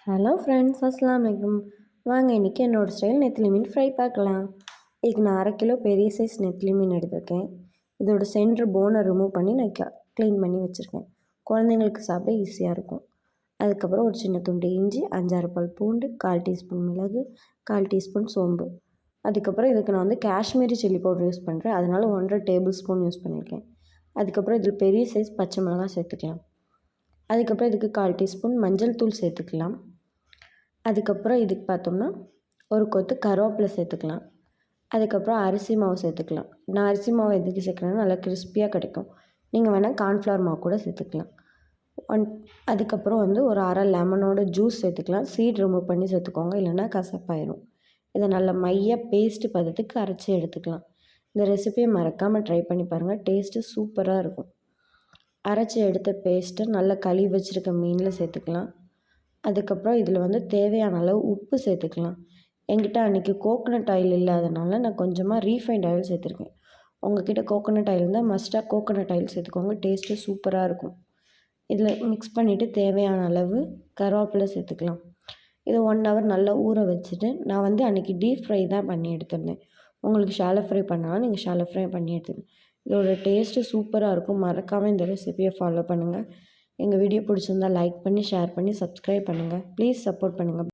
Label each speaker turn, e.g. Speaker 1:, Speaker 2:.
Speaker 1: Hello friends, அஸ்ஸலாமு அலைக்கும். வாங்க இன்றைக்கி என்னோடய ஸ்டைல் நெத்திலி மீன் ஃப்ரை பார்க்கலாம். இதுக்கு நான் 1/2 கிலோ பெரிய சைஸ் நெத்திலி மீன் எடுத்திருக்கேன். இதோட சென்டர் போனை ரிமூவ் பண்ணி நான் க்ளீன் பண்ணி வச்சுருக்கேன். குழந்தைங்களுக்கு சாப்பிட ஈஸியாக இருக்கும். அதுக்கப்புறம் ஒரு சின்ன துண்டு இஞ்சி, 5-6 பல் பூண்டு, 1/4 டீஸ்பூன் மிளகு, 1/4 டீஸ்பூன் சோம்பு. அதுக்கப்புறம் இதுக்கு நான் வந்து காஷ்மீரி சில்லி பவுடர் யூஸ் பண்ணுறேன். அதனால் 1.5 டேபிள் ஸ்பூன் யூஸ் பண்ணியிருக்கேன். அதுக்கப்புறம் இதில் பெரிய சைஸ் பச்சை மிளகாய் சேர்த்துக்கலாம். அதுக்கப்புறம் இதுக்கு 1/4 டீஸ்பூன் மஞ்சள் தூள் சேர்த்துக்கலாம். அதுக்கப்புறம் இதுக்கு பார்த்தோம்னா ஒரு கொத்து கருவேப்பிலை சேர்த்துக்கலாம். அதுக்கப்புறம் அரிசி மாவு சேர்த்துக்கலாம். நான் அரிசி மாவு எதுக்கு சேர்க்குறேன்னா நல்லா கிறிஸ்பியாக கிடைக்கும். நீங்கள் வேணால் கார்ன்ஃப்ளவர் மாவு கூட சேர்த்துக்கலாம். அதுக்கப்புறம் வந்து ஒரு அரை லெமனோட ஜூஸ் சேர்த்துக்கலாம். சீட் ரிமூவ் பண்ணி சேர்த்துக்கோங்க, இல்லைன்னா கசப்பாயிரும். இதை நல்லா பேஸ்ட்டு பதத்துக்கு அரைச்சி எடுத்துக்கலாம். இந்த ரெசிபியை மறக்காமல் ட்ரை பண்ணி பாருங்கள். டேஸ்ட்டு சூப்பராக இருக்கும். அரைச்சி எடுத்த பேஸ்ட்டை நல்லா கழுவி வச்சுருக்க மீனில் சேர்த்துக்கலாம். அதுக்கப்புறம் இதில் வந்து தேவையான அளவு உப்பு சேர்த்துக்கலாம். என்கிட்ட அன்றைக்கி கோகோனட் ஆயில் இல்லாதனால நான் கொஞ்சமாக ரீஃபைண்ட் ஆயில் சேர்த்துருக்கேன். உங்கள்கிட்ட கோகோனட் ஆயில் இருந்தால் மஸ்ட்டாக கோகோனட் ஆயில் சேர்த்துக்கோங்க. டேஸ்ட்டு சூப்பராக இருக்கும். இதில் மிக்ஸ் பண்ணிவிட்டு தேவையான அளவு கருவேப்பிலை சேர்த்துக்கலாம். இதை 1 ஹவர் நல்லா ஊற வச்சுட்டு நான் வந்து அன்றைக்கி டீப் ஃப்ரை தான் பண்ணி எடுத்துருந்தேன். உங்களுக்கு ஷாலோ ஃப்ரை பண்ணாலும் நீங்கள் ஷாலோ ஃப்ரை பண்ணி எடுத்துக்கணும். இதோட டேஸ்ட்டு சூப்பராக இருக்கும். மறக்காமல் இந்த ரெசிபியை ஃபாலோ பண்ணுங்கள். எங்கள் வீடியோ பிடிச்சிருந்தால் லைக் பண்ணி, ஷேர் பண்ணி, சப்ஸ்கிரைப் பண்ணுங்கள். ப்ளீஸ் சப்போர்ட் பண்ணுங்கள்.